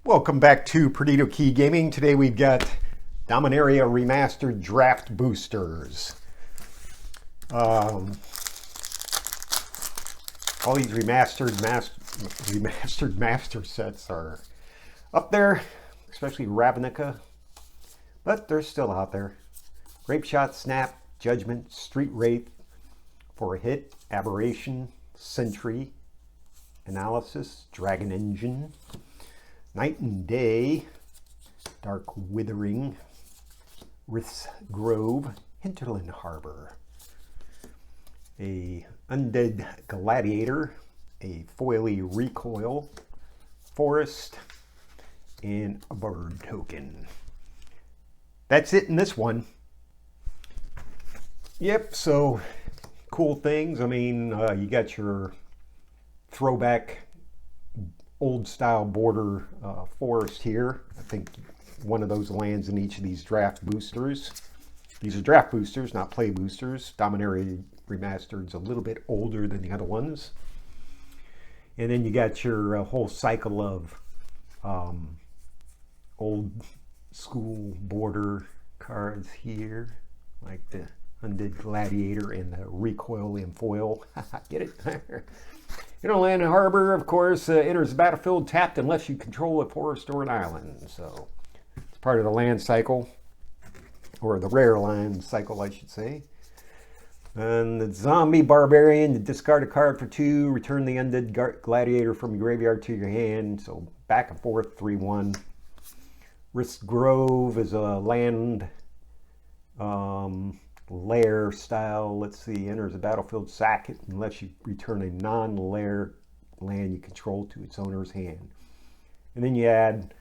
Welcome back to Perdido Key Gaming. Today we've got Dominaria Remastered Draft Boosters. All these remastered master sets are up there, especially Ravnica, but they're still out there. Grape Shot, Snap, Judgment, Street Wraith for a hit, Aberration, Sentry, Analysis, Dragon Engine, Night and Day, Dark Withering, Rith's Grove, Hinterland Harbor, a Undead Gladiator, a Foily Recoil, Forest, and a Bird Token. That's it in this one. Yep, so cool things. I mean, you got your throwback old style border forest here. I think one of those lands in each of these draft boosters. These are draft boosters, not play boosters. Dominaria Remastered is a little bit older than the other ones. And then you got your whole cycle of old school border cards here, like the Undead Gladiator and the Recoil and Foil. Get it? Hinterland Harbor, of course, enters the battlefield tapped unless you control a forest or an island. So it's part of the land cycle, or the rare land cycle, I should say. And the Zombie Barbarian, you discard a card for 2, return the Undead Gladiator from your graveyard to your hand. So back and forth, 3/1. Rith's Grove is a land lair style. Let's see, enters the battlefield, sack it unless you return a non-lair land you control to its owner's hand. And then you add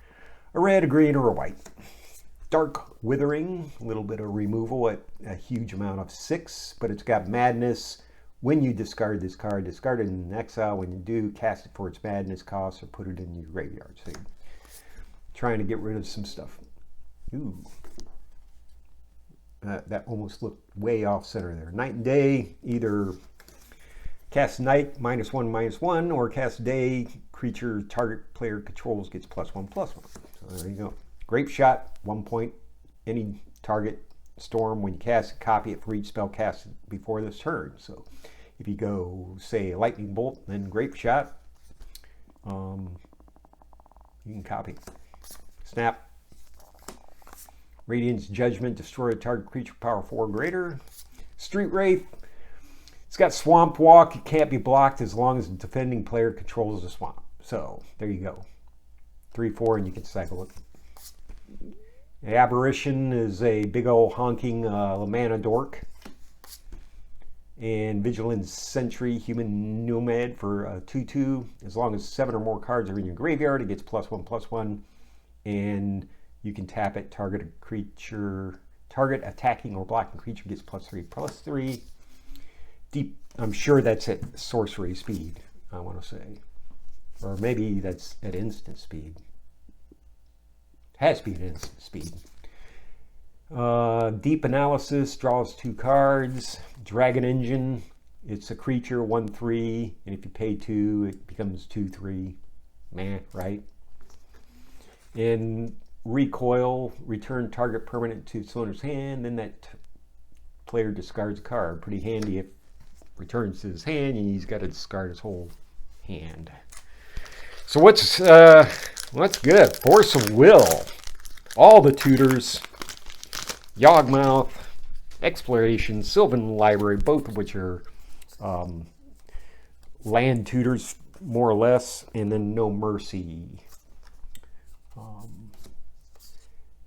a red, a green, or a white. Dark Withering, a little bit of removal at a huge amount of 6, but it's got Madness. When you discard this card, discard it in exile. When you do, cast it for its Madness cost or put it in your graveyard. So you're trying to get rid of some stuff. Ooh. That almost looked way off center there. Night and Day, either cast Night -1/-1 or cast Day, creature target player controls gets +1/+1. So there you go. Grape Shot, 1 point. Any target storm, when you cast it, copy it for each spell cast before this turn. So if you go, say, Lightning Bolt, then Grape Shot, you can copy. Snap. Radiant's Judgment, destroy a target creature power 4 or greater. Street Wraith, it's got Swamp Walk. It can't be blocked as long as the defending player controls the swamp. So there you go. 3/4 and you can cycle it. Aberration is a big old honking mana dork. And Vigilant Sentry, Human Nomad for 2/2. As long as 7 or more cards are in your graveyard, it gets +1/+1. And you can tap it, target a creature, target attacking or blocking creature gets +3/+3. Deep, I'm sure that's at sorcery speed, I want to say. Or maybe that's at instant speed. Has to be at instant speed. Deep Analysis, draws 2 cards. Dragon Engine, it's a creature, 1/3, and if you pay 2, it becomes 2/3. Meh, right? And Recoil, return target permanent to its owner's hand, then that player discards a card. Pretty handy if returns to his hand and he's got to discard his whole hand. So what's good? Force of Will, all the tutors, Yawgmoth, Exploration, Sylvan Library, both of which are land tutors more or less, and then No Mercy.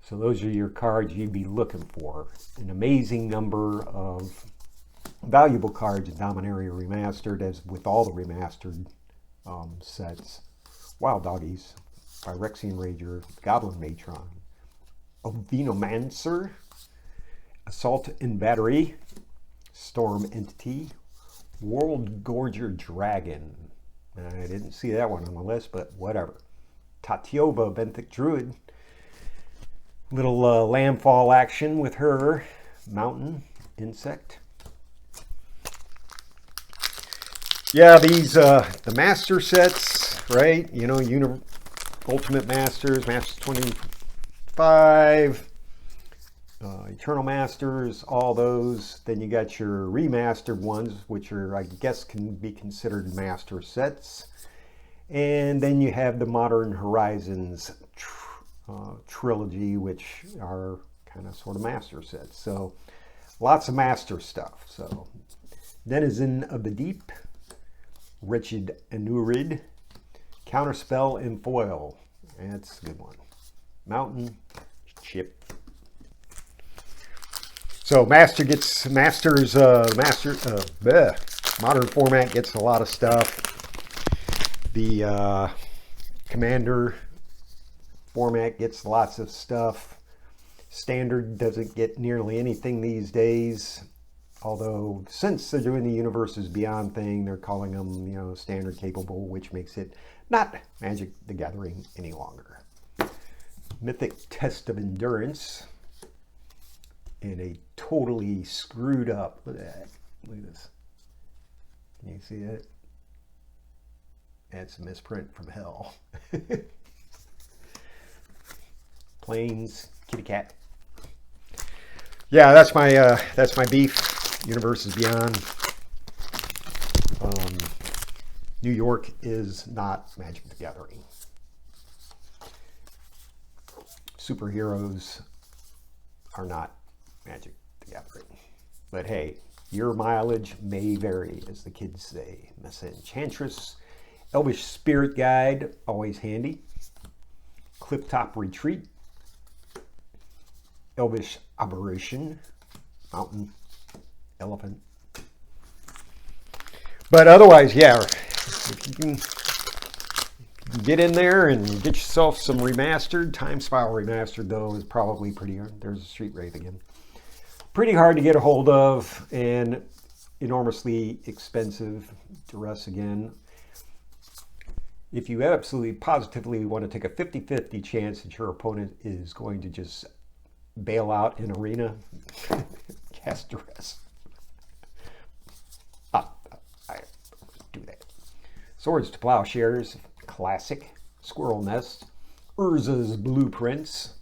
So those are your cards you'd be looking for. An amazing number of valuable cards in Dominaria Remastered, as with all the remastered sets. Wild Doggies by Rexian Rager, Goblin Matron, Venomancer, Assault and Battery, Storm Entity, World Gorger Dragon. I didn't see that one on the list, but whatever. Tatiova, Benthic Druid. Little landfall action with her. Mountain Insect. Yeah, these the master sets, right? You know, Ultimate Masters, Masters 25, Eternal Masters, all those. Then you got your remastered ones, which are, I guess, can be considered master sets. And then you have the Modern Horizons trilogy, which are kind of sort of master sets. So lots of master stuff. So Denizen of the Deep, Wretched Anurid, Counterspell in foil. That's a good one. Mountain Chip. So Modern format gets a lot of stuff. The Commander format gets lots of stuff. Standard doesn't get nearly anything these days. Although, since they're doing the Universes Beyond thing, they're calling them, you know, standard capable, which makes it not Magic the Gathering any longer. Mythic Test of Endurance. And a totally screwed up, look at that. Look at this. Can you see it? That's a misprint from hell. Planes, kitty cat. Yeah, that's my beef. Universes Beyond. New York is not Magic the Gathering. Superheroes are not Magic the Gathering. But hey, your mileage may vary, as the kids say. Mesa Enchantress, Elvish Spirit Guide, always handy. Clifftop Retreat, Elvish Aberration, Mountain, Elephant. But otherwise, yeah, if you can get in there and get yourself some remastered. Time Spiral Remastered, though, is probably pretty hard. There's a Street Wraith again. Pretty hard to get a hold of and enormously expensive. Duress again. If you absolutely positively want to take a 50-50 chance that your opponent is going to just bail out in Arena, cast Duress. I do that. Swords to Plowshares, classic. Squirrel Nest, Urza's Blueprints,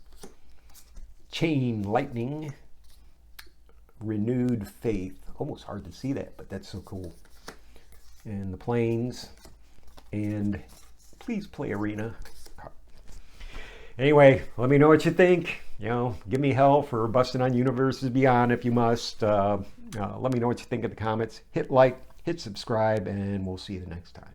Chain Lightning, Renewed Faith. Almost hard to see that, but that's so cool. And the Plains, and please play Arena. Anyway, let me know what you think. You know, give me hell for busting on Universes Beyond if you must. Let me know what you think in the comments. Hit like, hit subscribe, and we'll see you the next time.